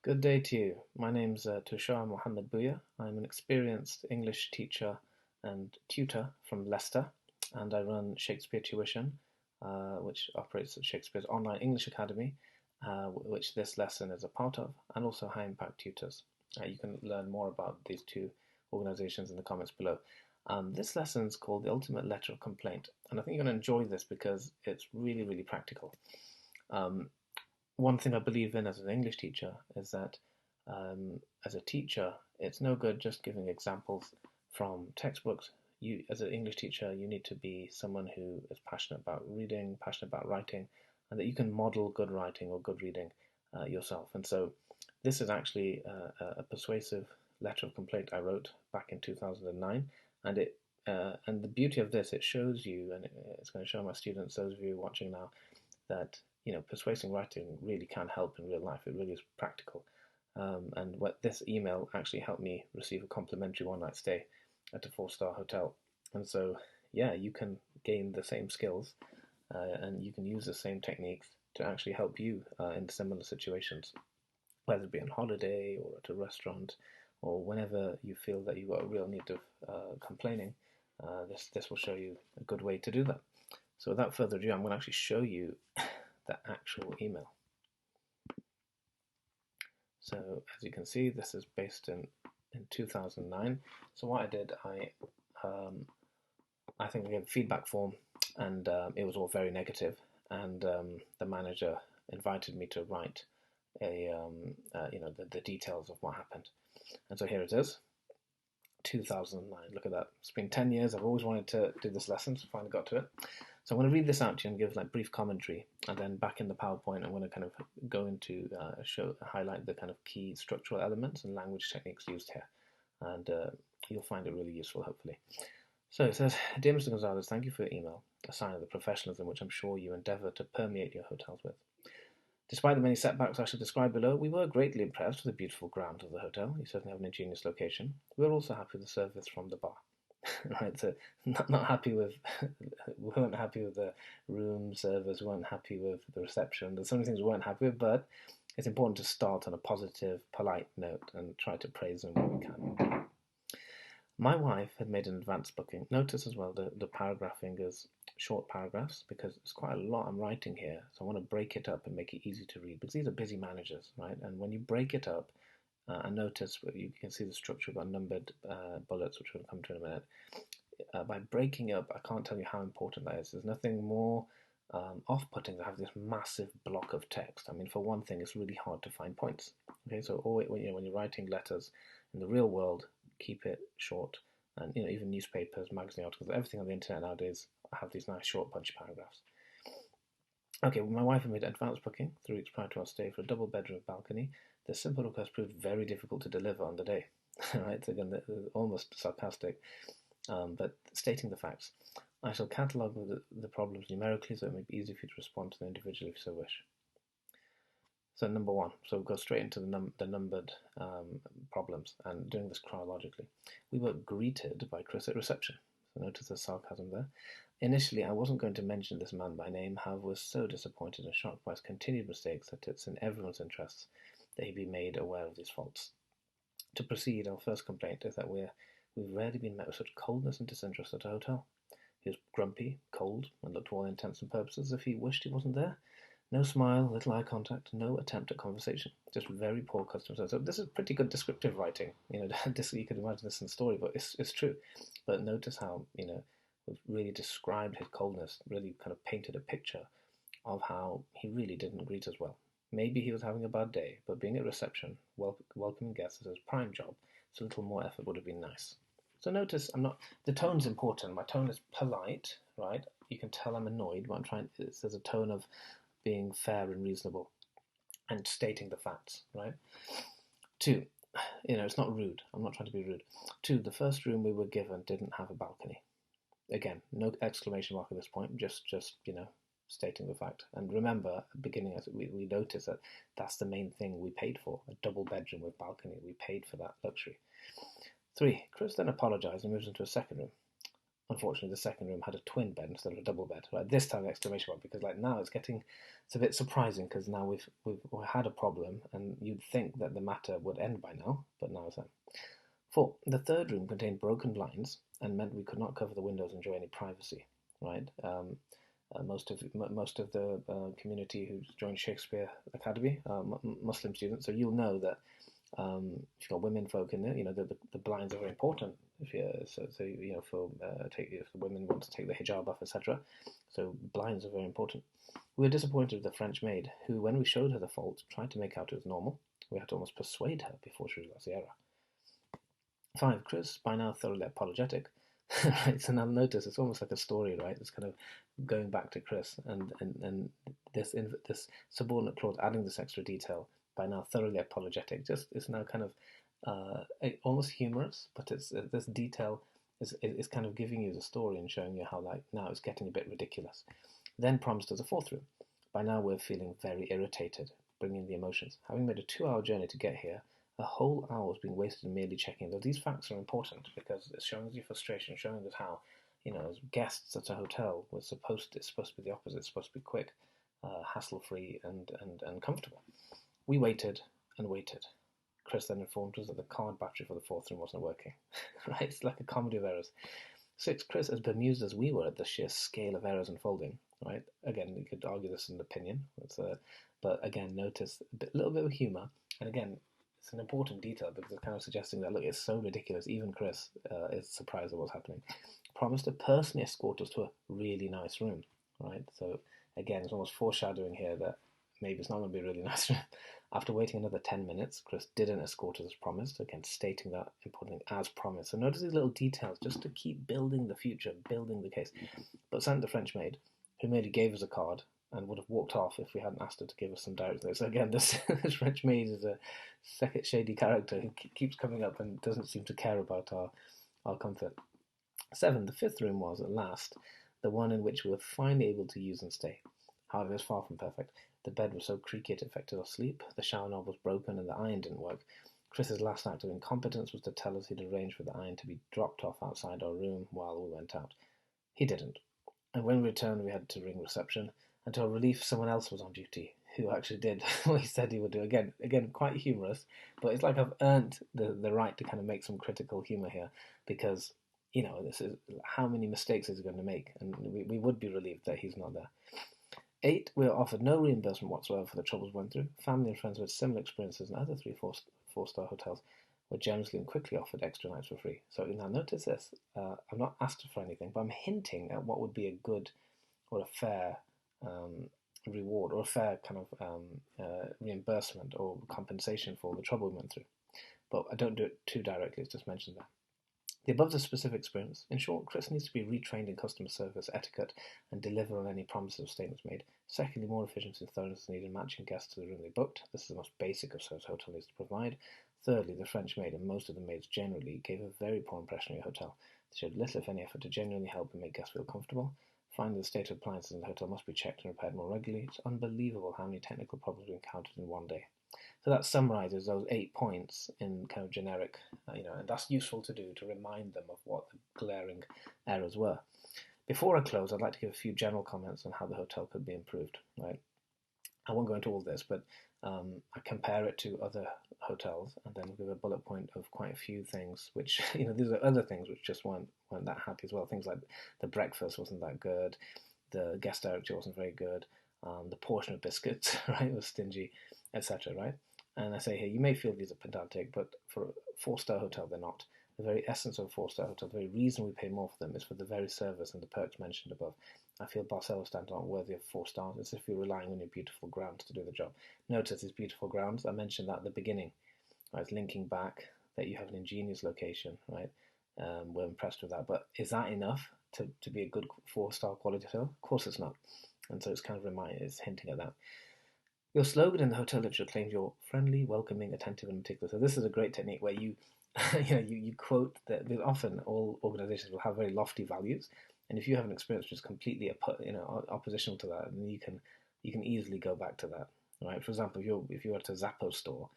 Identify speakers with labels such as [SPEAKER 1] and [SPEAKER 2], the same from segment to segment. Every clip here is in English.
[SPEAKER 1] Good day to you. My name's Tushar Mohammed Bouya. I'm an experienced English teacher and tutor from Leicester, and I run Shakespeare Tuition, which operates at Shakespeare's online English academy, which this lesson is a part of, and also High Impact Tutors. You can learn more about these two organizations in the comments below. This lesson is called The Ultimate Letter of Complaint, and I think you're going to enjoy this because it's really, really practical. Um, One thing I believe in as an English teacher is that as a teacher, it's no good just giving examples from textbooks. You, as an English teacher, you need to be someone who is passionate about reading, passionate about writing, and that you can model good writing or good reading yourself. And so, this is actually a persuasive letter of complaint I wrote back in 2009, and the beauty of this, it shows you, and it's going to show my students, those of you watching now, that persuasive writing really can help in real life. It really is practical. And what this email actually helped me receive a complimentary one-night stay at a four-star hotel. And so, yeah, you can gain the same skills and you can use the same techniques to actually help you in similar situations, whether it be on holiday or at a restaurant or whenever you feel that you've got a real need of complaining. This will show you a good way to do that. So without further ado, I'm going to actually show you the actual email. So as you can see, this is based in 2009. So what I did, I think I gave a feedback form, and it was all very negative. And the manager invited me to write the details of what happened. And so here it is, 2009. Look at that. It's been 10 years. I've always wanted to do this lesson, so finally got to it. So I'm going to read this out to you and give like brief commentary, and then back in the PowerPoint, I'm going to kind of go into highlight the kind of key structural elements and language techniques used here, and you'll find it really useful, hopefully. So it says, "Dear Mr. Gonzalez, thank you for your email, a sign of the professionalism which I'm sure you endeavour to permeate your hotels with. Despite the many setbacks I shall describe below, we were greatly impressed with the beautiful grounds of the hotel. You certainly have an ingenious location. We were also happy with the service from the bar." Right, so not happy with, we weren't happy with the room service, we weren't happy with the reception. There's so many things we weren't happy with, but it's important to start on a positive, polite note and try to praise them when we can. My wife had made an advance booking. Notice as well the paragraphing is short paragraphs because it's quite a lot I'm writing here. So I want to break it up and make it easy to read because these are busy managers, right? And when you break it up, and notice you can see the structure of our numbered bullets, which we'll come to in a minute. By breaking up, I can't tell you how important that is. There's nothing more off-putting to have this massive block of text. I mean, for one thing, it's really hard to find points. Okay, so always, when you're writing letters in the real world, keep it short. And even newspapers, magazine articles, everything on the internet nowadays have these nice short punchy paragraphs. Okay, well, my wife had made an advance booking 3 weeks prior to our stay for a double bedroom balcony. The simple request proved very difficult to deliver on the day. Right, so again, almost sarcastic, but stating the facts. I shall catalogue the problems numerically so it may be easy for you to respond to them individually if you so wish. So number one, so we'll go straight into the numbered problems and doing this chronologically. We were greeted by Chris at reception. So notice the sarcasm there. Initially, I wasn't going to mention this man by name, however, was so disappointed and shocked by his continued mistakes that it's in everyone's interests that he be made aware of these faults. To proceed, our first complaint is that we've rarely been met with such coldness and disinterest at a hotel. He was grumpy, cold, and looked to all intents and purposes as if he wished he wasn't there. No smile, little eye contact, no attempt at conversation. Just very poor customer service. So this is pretty good descriptive writing. You could imagine this in the story, but it's true. But notice how, we've really described his coldness, really kind of painted a picture of how he really didn't greet us well. Maybe he was having a bad day, but being at reception, welcoming guests is his prime job, so a little more effort would have been nice. So notice the tone's important. My tone is polite, right? You can tell I'm annoyed, but there's a tone of being fair and reasonable and stating the facts, right? Two, it's not rude. I'm not trying to be rude. Two, the first room we were given didn't have a balcony. Again, no exclamation mark at this point, just stating the fact. And remember, at the beginning, we noticed that that's the main thing we paid for, a double bedroom with balcony. We paid for that luxury. Three, Chris then apologised and moves into a second room. unfortunately, the second room had a twin bed instead of a double bed. Right, this time exclamation mark, because like now it's a bit surprising because now we've had a problem, and you'd think that the matter would end by now, but now it's that. 4. The third room contained broken blinds and meant we could not cover the windows and enjoy any privacy. Right. Most of the community who's joined Shakespeare Academy, Muslim students, so you'll know that if you've got women folk in there, the blinds are very important. If the women want to take the hijab off, etc. So blinds are very important. We were disappointed with the French maid, who, when we showed her the fault, tried to make out it was normal. We had to almost persuade her before she realised the error. 5. Chris, by now thoroughly apologetic. Right, so now notice it's almost like a story, right? It's kind of going back to Chris and this subordinate clause adding this extra detail. By now thoroughly apologetic, just is now kind of almost humorous, but it's this detail is kind of giving you the story and showing you how like now it's getting a bit ridiculous. Then promised us a fourth room. By now we're feeling very irritated, bringing the emotions. Having made a 2-hour journey to get here, a whole hour has been wasted merely checking. Though these facts are important because it's showing us your frustration, showing us how, as guests at a hotel, it's supposed to be the opposite. It's supposed to be quick, hassle-free, and comfortable. We waited and waited. Chris then informed us that the card battery for the fourth room wasn't working. Right? It's like a comedy of errors. 6. Chris, as bemused as we were at the sheer scale of errors unfolding. Right? Again, you could argue this is an opinion. But again, notice a little bit of humour. And again, it's an important detail because it's kind of suggesting that, look, it's so ridiculous. Even Chris is surprised at what's happening. Promised to personally escort us to a really nice room. Right? So again, it's almost foreshadowing here that maybe it's not going to be a really nice room. After waiting another 10 minutes, Chris didn't escort us as promised, again stating that important thing as promised. So notice these little details just to keep building the future, building the case. But sent the French maid, who merely gave us a card and would have walked off if we hadn't asked her to give us some directions. So again, this French maid is a second shady character who keeps coming up and doesn't seem to care about our comfort. 7. The fifth room was, at last, the one in which we were finally able to use and stay. However, it was far from perfect. The bed was so creaky it affected our sleep, the shower knob was broken, and the iron didn't work. Chris's last act of incompetence was to tell us he'd arranged for the iron to be dropped off outside our room while we went out. He didn't. And when we returned, we had to ring reception, and to our relief, someone else was on duty, who actually did what he said he would do. Again, quite humorous, but it's like I've earned the right to kind of make some critical humour here, because, this is how many mistakes is he going to make, and we would be relieved that he's not there. 8. We were offered no reimbursement whatsoever for the troubles we went through. Family and friends with similar experiences in other 3-4-star hotels were generously and quickly offered extra nights for free. So now notice this. I'm not asked for anything, but I'm hinting at what would be a good or a fair reward or a fair kind of reimbursement or compensation for the trouble we went through. But I don't do it too directly. It's just mentioned there. The above is a specific experience. In short, Chris needs to be retrained in customer service etiquette and deliver on any promises or statements made. Secondly, more efficiency and thoroughness is needed in matching guests to the room they booked. This is the most basic of service a hotel needs to provide. Thirdly, the French maid, and most of the maids generally, gave a very poor impression of your hotel. They showed little, if any, effort to genuinely help and make guests feel comfortable. Finally, the state of appliances in the hotel must be checked and repaired more regularly. It's unbelievable how many technical problems we encountered in one day. So that summarizes those 8 points in kind of generic, and that's useful to do to remind them of what the glaring errors were. Before I close, I'd like to give a few general comments on how the hotel could be improved. Right, I won't go into all this, but I compare it to other hotels and then give a bullet point of quite a few things, which these are other things which just weren't that happy as well. Things like the breakfast wasn't that good, the guest directory wasn't very good, the portion of biscuits, right, was stingy, etc. Right. And I say here, you may feel these are pedantic, but for a 4-star hotel, they're not. The very essence of a 4-star hotel, the very reason we pay more for them is for the very service and the perks mentioned above. I feel Barcelo stands aren't worthy of 4 stars. It's if you're relying on your beautiful grounds to do the job. Notice these beautiful grounds. I mentioned that at the beginning. Right, linking back that you have an ingenious location. Right, we're impressed with that. But is that enough to be a good 4-star quality hotel? Of course it's not. And so it's kind of it's hinting at that. Your slogan in the hotel literature claims you're friendly, welcoming, attentive, and meticulous. So this is a great technique where you, you quote that. Often all organisations will have very lofty values, and if you have an experience which is completely oppositional to that, then you can easily go back to that. Right. For example, if you were at a Zappos store,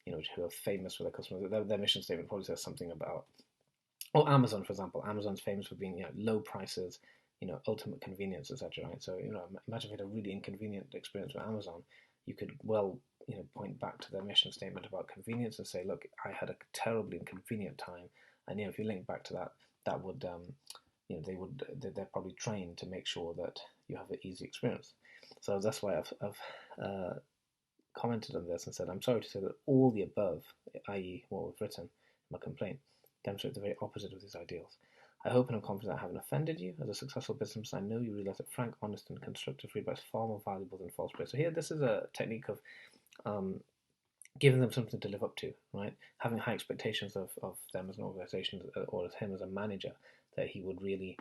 [SPEAKER 1] who are famous for their customers, their mission statement probably says something about Or Amazon, for example. Amazon's famous for being, low prices, ultimate convenience, etc. Right? So, imagine if you had a really inconvenient experience with Amazon, you could point back to their mission statement about convenience and say, look, I had a terribly inconvenient time, and if you link back to that, that would, they're probably trained to make sure that you have an easy experience. So that's why I've commented on this and said, I'm sorry to say that all the above, i.e., what we've written in my complaint, demonstrate the very opposite of these ideals. I hope and I'm confident I haven't offended you. As a successful businessman, I know you realize that frank, honest, and constructive feedback is far more valuable than false praise. So here, this is a technique of giving them something to live up to, right? Having high expectations of them as an organization or as him as a manager, that he would really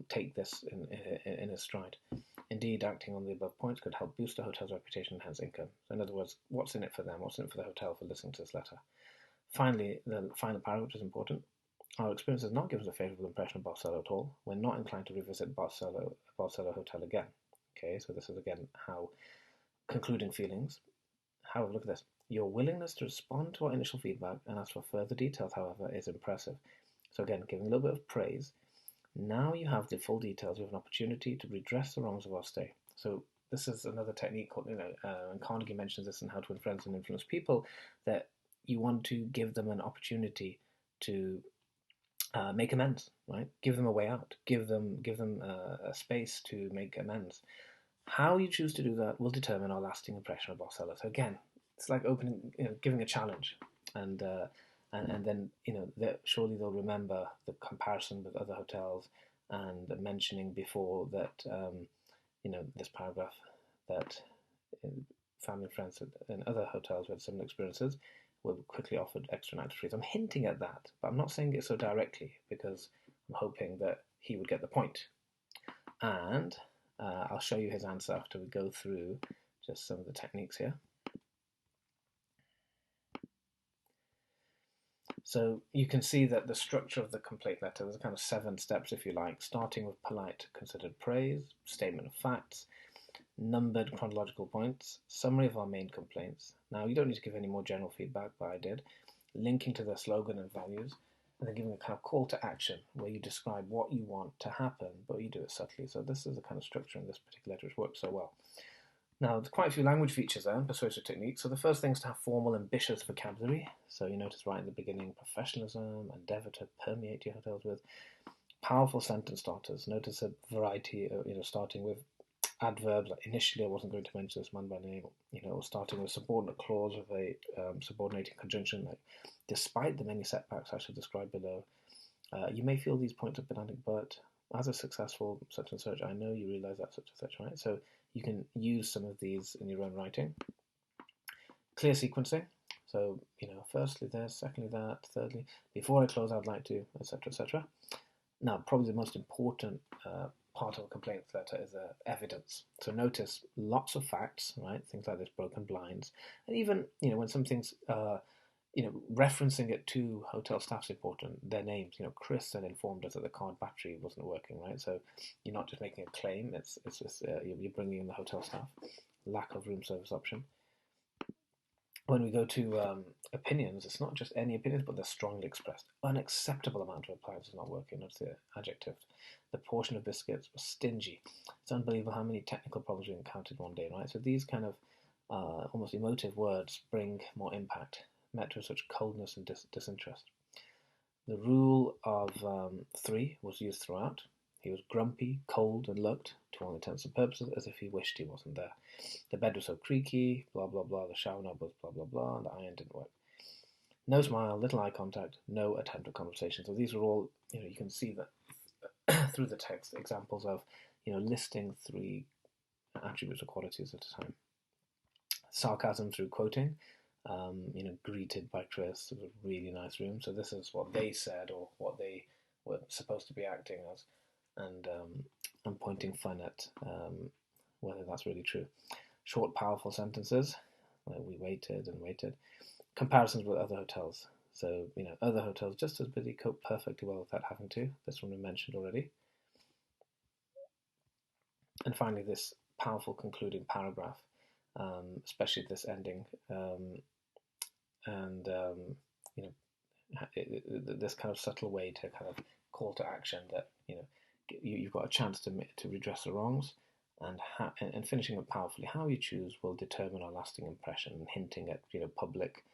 [SPEAKER 1] take this in his stride. Indeed, acting on the above points could help boost the hotel's reputation and enhance income. So in other words, what's in it for them? What's in it for the hotel for listening to this letter? Finally, the final paragraph is important. Our experience has not given us a favourable impression of Barcelo at all. We're not inclined to revisit Barcelo Hotel again. Okay, so this is again how concluding feelings. However, look at this. Your willingness to respond to our initial feedback and ask for further details, however, is impressive. So again, giving a little bit of praise. Now you have the full details. You have an opportunity to redress the wrongs of our stay. So this is another technique called, and Carnegie mentions this in How to Influence and Influence People, that you want to give them an opportunity to make amends, right? Give them a way out. Give them a space to make amends. How you choose to do that will determine our lasting impression of Barcelo. So again, it's like giving a challenge, and then surely they'll remember the comparison with other hotels and mentioning before that this paragraph that family and friends in other hotels who had similar experiences were quickly offered extra night free. So I'm hinting at that, but I'm not saying it so directly because I'm hoping that he would get the point. And I'll show you his answer after we go through just some of the techniques here. So you can see that the structure of the complaint letter, there's kind of 7 steps, if you like, starting with polite, considered praise, statement of facts, numbered chronological points, summary of our main complaints. Now, you don't need to give any more general feedback, but I did. Linking to their slogan and values, and then giving a kind of call to action where you describe what you want to happen, but you do it subtly. So this is the kind of structure in this particular letter which works so well. Now, there's quite a few language features there and persuasive techniques. So the first thing is to have formal, ambitious vocabulary. So you notice right in the beginning, professionalism, endeavour to permeate your hotels with. Powerful sentence starters. Notice a variety of, starting with adverbs. Like initially, I wasn't going to mention this man by name. Starting with subordinate clause with a subordinating conjunction, like despite the many setbacks I shall describe below. You may feel these points are pedantic, but as a successful such and such, I know you realize that such and such, right? So you can use some of these in your own writing. Clear sequencing. So, firstly this, secondly that, thirdly, before I close, I'd like to, etc., etc. Now, probably the most important part of a complaint letter is evidence. So notice lots of facts, right? Things like this broken blinds, and even when something's referencing it to hotel staff is important. Their names, Chris had informed us that the card battery wasn't working, right? So you're not just making a claim; it's just you're bringing in the hotel staff. Lack of room service option. When we go to opinions, it's not just any opinions, but they're strongly expressed. Unacceptable amount of appliances not working. That's the adjective. The portion of biscuits was stingy. It's unbelievable how many technical problems we encountered one day, right? So these kind of almost emotive words bring more impact, met with such coldness and disinterest. The rule of 3 was used throughout. He was grumpy, cold, and looked, to all intents and purposes, as if he wished he wasn't there. The bed was so creaky, blah, blah, blah. The shower knob was blah, blah, blah. And the iron didn't work. No smile, little eye contact, no attempt at conversation. So these are all, you can see that through the text, examples of, listing 3 attributes or qualities at a time. Sarcasm through quoting. Greeted by Chris. It was a really nice room. So this is what they said or what they were supposed to be acting as. And I'm pointing fun at whether that's really true. Short, powerful sentences. We waited and waited. Comparisons with other hotels. So, other hotels just as busy cope perfectly well without having to. This one we mentioned already. And finally, this powerful concluding paragraph, especially this ending. this kind of subtle way to kind of call to action that you've got a chance to redress the wrongs, and finishing it powerfully. How you choose will determine our lasting impression. And hinting at public,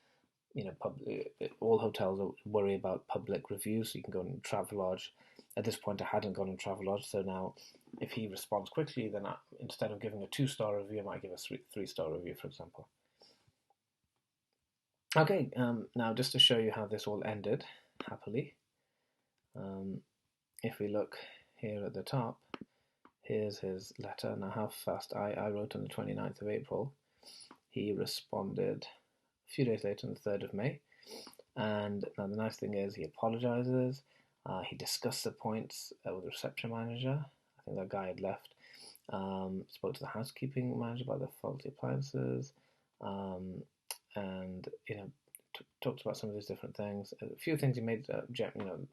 [SPEAKER 1] all hotels worry about public reviews. So you can go on Travelodge. At this point, I hadn't gone on Travelodge, so now if he responds quickly, then instead of giving a 2-star review, I might give a 3-star review, for example. Okay, now just to show you how this all ended happily, if we look here at the top, here's his letter. Now how fast I wrote on the 29th of April. He responded a few days later on the 3rd of May. And now the nice thing is he apologizes. He discussed the points with the reception manager. I think that guy had left. Spoke to the housekeeping manager about the faulty appliances. And talked about some of these different things. A few things he made,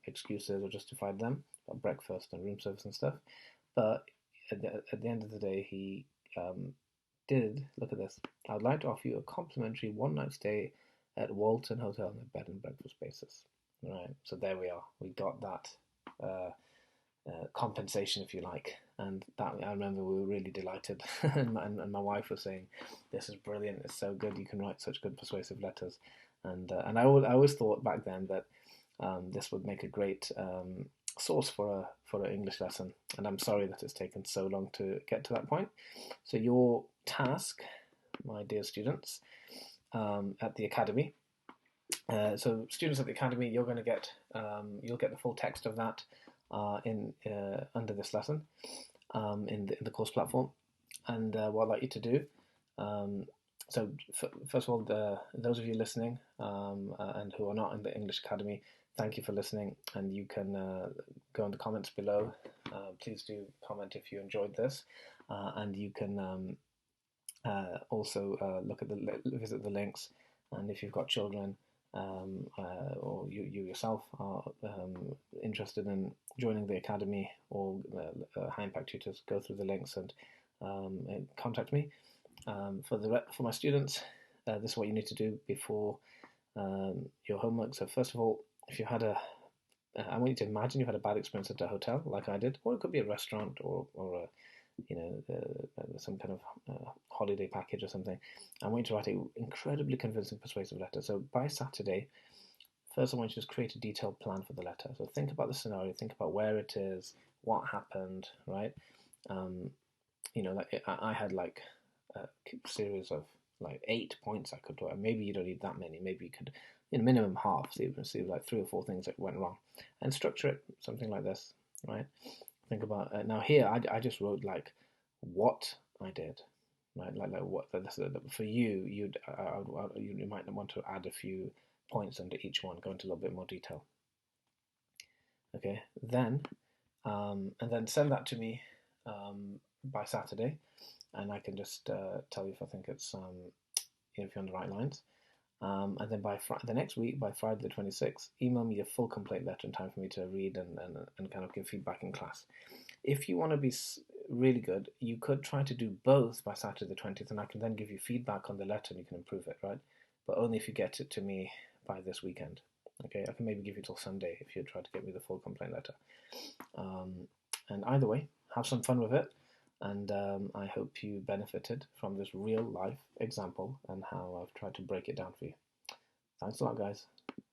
[SPEAKER 1] excuses or justified them about breakfast and room service and stuff. But at the end of the day, he did look at this. I would like to offer you a complimentary one-night stay at Walton Hotel on a bed and breakfast basis. Right. So there we are. We got that compensation, if you like, and that I remember we were really delighted, and my wife was saying, "This is brilliant. It's so good. You can write such good persuasive letters," and I always thought back then that this would make a great source for an English lesson, and I'm sorry that it's taken so long to get to that point. So your task, my dear students, at the Academy. So students at the Academy, you're going to get you'll get the full text of that under this lesson in the course platform. And what I'd like you to do, so first of all, those of you listening and who are not in the English Academy, thank you for listening, and you can go in the comments below. Please do comment if you enjoyed this, and you can also visit the links, and if you've got children or you yourself are interested in joining the Academy or High Impact Tutors, go through the links and contact me. For my students, this is what you need to do before your homework. So first of all, if you had I want you to imagine you had a bad experience at a hotel, like I did, or it could be a restaurant or some kind of holiday package or something. I want you to write an incredibly convincing, persuasive letter. So by Saturday, first I want you to just create a detailed plan for the letter. So think about the scenario, think about where it is, what happened, right? Like I had like a series of like 8 points I could do. Maybe you don't need that many. Maybe you could, minimum half. So you can see like 3 or 4 things that went wrong, and structure it something like this, right? Think about now. Here, I just wrote like what I did, right? Like what for you. You might want to add a few points under each one, go into a little bit more detail. Okay, then and then send that to me by Saturday, and I can just tell you if I think it's if you're on the right lines. And then by the next week, by Friday the 26th, email me a full complaint letter in time for me to read and kind of give feedback in class. If you want to be really good, you could try to do both by Saturday the 20th, and I can then give you feedback on the letter and you can improve it, right? But only if you get it to me by this weekend. Okay, I can maybe give you till Sunday if you try to get me the full complaint letter. And either way, have some fun with it. And I hope you benefited from this real life example and how I've tried to break it down for you. Thanks a lot, guys.